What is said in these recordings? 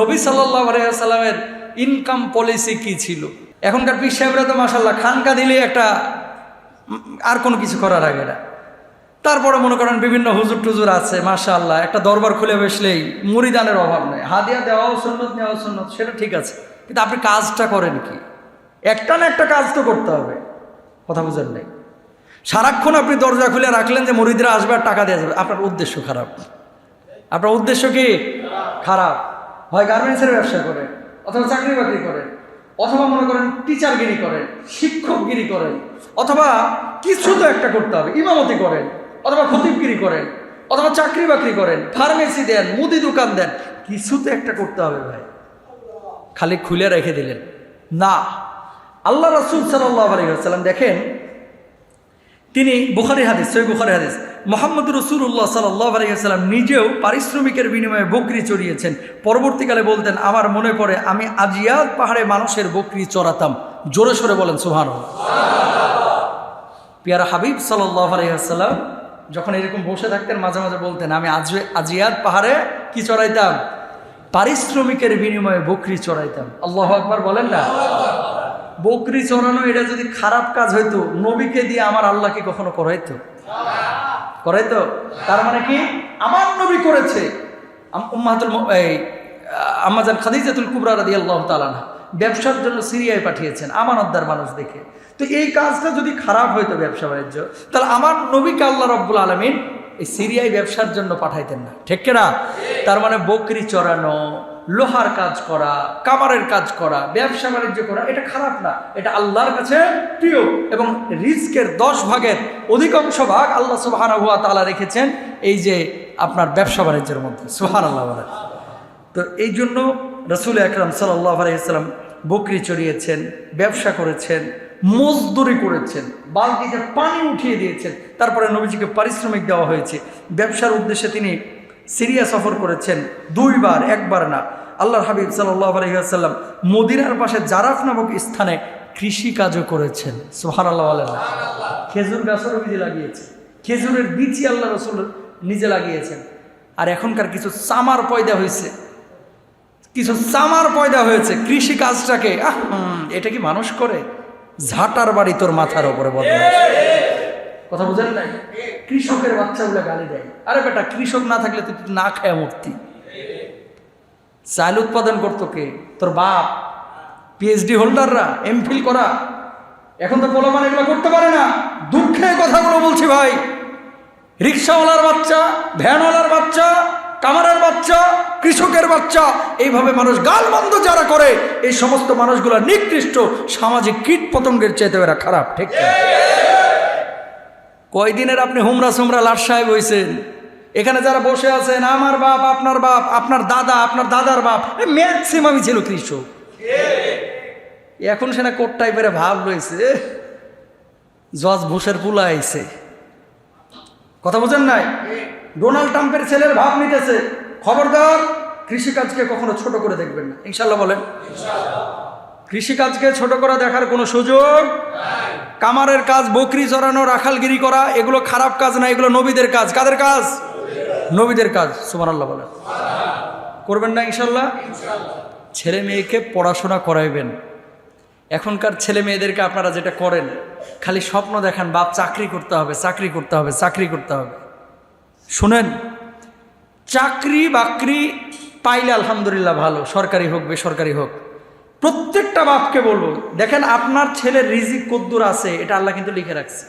নবী সাল্লাল্লাহু আলাইহি ওয়াসাল্লামের ইনকাম পলিসি কি ছিল? এখনকার পীর সাহেবরা তো মাশাআল্লাহ খানকা দিলে একটা আর কোনো কিছু করার আগে না। তারপরে মনে করেন বিভিন্ন হুজুর টুজুর আছে মাশাআল্লাহ, একটা দরবার খুলে বসলেই মুরিদানের অভাব নেই। হাদিয়া দেওয়াও সুন্নত, নেওয়াও সুন্নত, সেটা ঠিক আছে, কিন্তু আপনি কাজটা করেন কি? একটা না একটা কাজ তো করতে হবে। কথা বুঝেন নাই? সারাক্ষণ আপনি দরজা খুলে রাখলেন যে মুরিদরা আসবে আর টাকা দেওয়া যাবে, আপনার উদ্দেশ্য খারাপ। আপনার উদ্দেশ্য কি? খারাপ। হয় গার্মেন্টসের ব্যবসা করেন, অথবা চাকরি বাকরি করেন, অথবা মনে করেন টিচারগিরি করেন, শিক্ষকগিরি করেন, অথবা কিছু তো একটা করতে হবে, ইমামতি করেন, অথবা খতিবগিরি করেন, অথবা চাকরি বাকরি করেন, ফার্মেসি দেন, মুদি দোকান দেন, কিছু তো একটা করতে হবে ভাই। খালি খুলে রেখে দিলেন না। আল্লাহ রাসূল সাল্লাল্লাহু আলাইহি ওয়াসাল্লাম দেখেন, তিনি বুখারী হাদিস, সহিহ বুখারী হাদিস, মুহাম্মদ রাসূলুল্লাহ সাল্লাল্লাহু আলাইহি ওয়াসাল্লাম নিজেও পারিশ্রমিকের বিনিময়ে বকরি চড়িয়েছেন। পরবর্তীকালে বলতেন, আমার মনে পড়ে আমি আজিয়াদ পাহাড়ে মানুষের বকরি চড়াতাম। জোরে সোরে বলেন সুবহানাল্লাহ। পিয়ারা হাবিব সাল্লাল্লাহু আলাইহি ওয়াসাল্লাম যখন এরকম বসে থাকতেন মাঝে মাঝে বলতেন, আমি আজিয়াদ পাহাড়ে কি চড়াইতাম? পারিশ্রমিকের বিনিময়ে বকরি চড়াইতাম। আল্লাহু আকবার বলেন না। বকরি চড়ানো এটা যদি খারাপ কাজ হইতো, নবীকে দিয়ে আমার আল্লাহ কি কখনো করাইতো? করাইতো? তার মানে কি আমার নবী করেছে। আম্মাজান খাদিজাতুল কুবরা রাদিয়াল্লাহু তাআলা আনহা ব্যবসার জন্য সিরিয়ায় পাঠিয়েছেন আমানতদার মানুষ দেখে। তো এই কাজটা যদি খারাপ হইতো ব্যবসা বাণিজ্য, তাহলে আমার নবীকে আল্লাহ রাব্বুল আলামিন এই সিরিয়ায় ব্যবসার জন্য পাঠাইতেন না, ঠিক কিনা? তার মানে বকরি চড়ানো, লোহার কাজ করা, কামারের কাজ করা, ব্যবসা বাণিজ্য করা, এটা খারাপ না, এটা আল্লাহর কাছে প্রিয়। এবং রিজকের 10 ভাগের অধিকাংশ ভাগ আল্লাহ সুবহানাহু ওয়া তাআলা রেখেছেন এই যে আপনার ব্যবসা বাণিজ্যের মধ্যে। সুবহানাল্লাহ বলেন। তো এই জন্য রাসূল আকরাম সাল্লাল্লাহু আলাইহি ওয়াসাল্লাম বকরি চড়িয়েছেন, ব্যবসা করেছেন, মজদুরি করেছেন, বালতিতে পানি উঠিয়ে দিয়েছেন, তারপরে নবীজিকে পারিশ্রমিক দেওয়া হয়েছে। ব্যবসার উদ্দেশ্যে তিনি সিরিয়া সফর করেছেন 2 বার, 1 বার না। আল্লাহর হাবিব সাল্লাল্লাহু আলাইহি ওয়াসাল্লাম মদিনার পাশে জারাফ নামক স্থানে কৃষি কাজও করেছেন। সুবহানাল্লাহ বলেন। খেজুর গাছও নবীজি লাগিয়েছে, খেজুরের বীজই আল্লাহ রাসূল নিজে লাগিয়েছেন। আর এখনকার কিছু চামার পয়দা হয়েছে, কিছু চামার পয়দা হয়েছে কৃষি কাজটাকে এটা কি মানুষ করে? ঝাঁটার বাড়ি তোর মাথার উপরে বদলে। কথা বুঝেন নাই? কৃষকের বাচ্চাগুলো গালি দেয়, আরে বেটা কৃষক না থাকলে তুই না খায় মরতি। চাল উৎপাদন করতো কে? তোর বাপ। পিএইচডি হোল্ডাররা, এমফিল করা, এখন তো পোলাপান এগুলো করতে পারে না। দুঃখে কথাগুলো বলছি ভাই। রিক্সাওয়ালার বাচ্চা, ভ্যানওয়ালার বাচ্চা, কামারের বাচ্চা, কৃষকের বাচ্চা, এইভাবে মানুষ গালমন্দ যারা করে, এই সমস্ত মানুষগুলো নিকৃষ্ট, সামাজিক কীট পতঙ্গের চাইতে এরা খারাপ, ঠিক? কয়দিনের আপনি হুমরা সুমরা লাট সাহেব হয়েছেন। এখানে যারা বসে আছেন, আমার বাপ, আপনার বাপ, আপনার দাদা, আপনার দাদার বাপ ম্যাক্সিমামই ছিল কৃষক। এখন সেটা কোট টাইপের ভাব রয়েছে, জজ বুশের পুলা আইছে। কথা বুঝেন নাই? ডোনাল্ড ট্রাম্পের ছেলের ভাব নিতেছে। খবরদার কৃষিকাজকে কখনো ছোট করে দেখবেন না, ইনশাল্লাহ বলেন। কৃষিকাজকে ছোট করে দেখার কোনো সুযোগ নাই। কামারের কাজ, বকরি চড়ানো, রাখালগিরি করা, এগুলো খারাপ কাজ না, এগুলো নবীদের কাজ। কাদের কাজ? নবীদের কাজ। সুবহানাল্লাহ বলেন। করবেন না ইনশাল্লাহ? ছেলে মেয়েকে পড়াশোনা করাইবেন। এখনকার ছেলে মেয়েদেরকে আপনারা যেটা করেন, খালি স্বপ্ন দেখান বাপ চাকরি করতে হবে, চাকরি করতে হবে, চাকরি করতে হবে। শুনেন, চাকরি বাকরি পাইলে আলহামদুলিল্লাহ ভালো, সরকারি হোক বেসরকারি হোক। প্রত্যেকটা বাপকে বলবো, দেখেন আপনার ছেলের রিজিক কদ্দুর আছে এটা আল্লাহ কিন্তু লিখে রাখছে।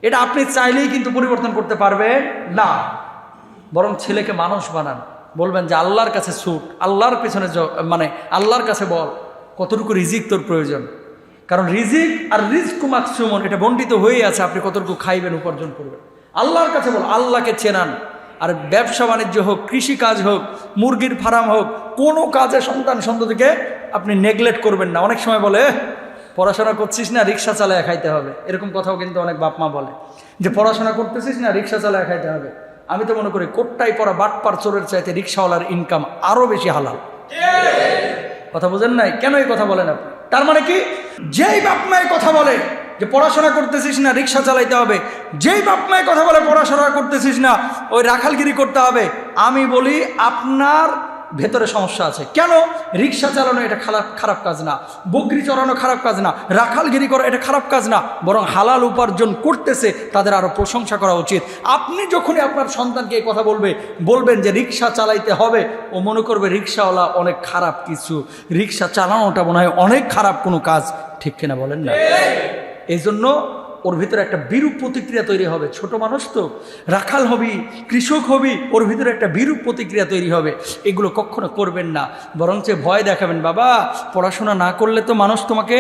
এটা আপনি চাইলেই কিন্তু পরিবর্তন করতে পারবেন না। বরং ছেলেকে মানুষ বানান। বলবেন যে আল্লাহর কাছে ছুট, আল্লাহর পেছনে মানে আল্লাহর কাছে বল কতটুকু রিজিক তোর প্রয়োজন। কারণ রিজিক আর রিজকু মাকসুমুন, এটা বণ্টিত হয়ে আছে, আপনি কতটুকু খাইবেন, উপার্জন করবেন। আল্লাহর কাছে বল, আল্লাহকে চেনান। আর ব্যবসা বাণিজ্য হোক, কৃষি কাজ হোক, মুরগির ফার্ম হোক, কোনো কাজে সন্তান সন্ততিকে আপনি নেগলেক্ট করবেন না। অনেক সময় বলে পড়াশোনা করছিস না, রিক্সা চালায় খাইতে হবে, এরকম কথাও কিন্তু অনেক বাপ মা বলে যে পড়াশোনা করতেছিস না, রিক্সা চালায় খাইতে হবে। আমি তো মনে করি কোটটাই পড়া বাটপার চোরের চাইতে রিক্সাওয়ালার ইনকাম আরো বেশি হালাল। কথা বুঝেন নাই? কেন এই কথা বলেন আপনি? তার মানে কি, যেই বাপ মায়ের কথা বলে যে পড়াশোনা করতেছিস না, রিক্সা চালাইতে হবে, যেই বাপ মায়ের কথা বলে পড়াশোনা করতেছিস না, ওই রাখালগিরি করতে হবে, আমি বলি আপনার ভেতরে সমস্যা আছে। কেন? রিক্সা চালানো এটা খারাপ কাজ না, বকরি চড়ানো খারাপ কাজ না, রাখালগিরি করা এটা খারাপ কাজ না, বরং হালাল উপার্জন করতেছে তাদের আরও প্রশংসা করা উচিত। আপনি যখনই আপনার সন্তানকে এই কথা বলবেন যে রিক্সা চালাইতে হবে, ও মনে করবে রিক্সাওয়ালা অনেক খারাপ কিছু, রিক্সা চালানোটা মনে হয় অনেক খারাপ কোনো কাজ। ঠিক কিনা বলেন না? এই জন্য ওর ভিতরে একটা বিরূপ প্রতিক্রিয়া তৈরি হবে। ছোট মানুষ তো, রাখাল হবি, কৃষক হবি, ওর ভিতরে একটা বিরূপ প্রতিক্রিয়া তৈরি হবে। এগুলো কখনো করবেন না, বরঞ্চ ভয় দেখাবেন। বাবা, পড়াশোনা না করলে তো মানুষ তোমাকে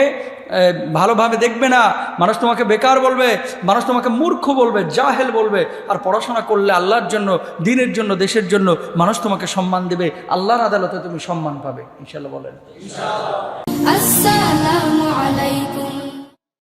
ভালোভাবে দেখবে না, মানুষ তোমাকে বেকার বলবে, মানুষ তোমাকে মূর্খ বলবে, জাহেল বলবে। আর পড়াশোনা করলে আল্লাহর জন্য, দ্বীনের জন্য, দেশের জন্য মানুষ তোমাকে সম্মান দেবে, আল্লাহর আদালতে তুমি সম্মান পাবে। ইনশাআল্লাহ বলেন। আসসালামু আলাইকুম।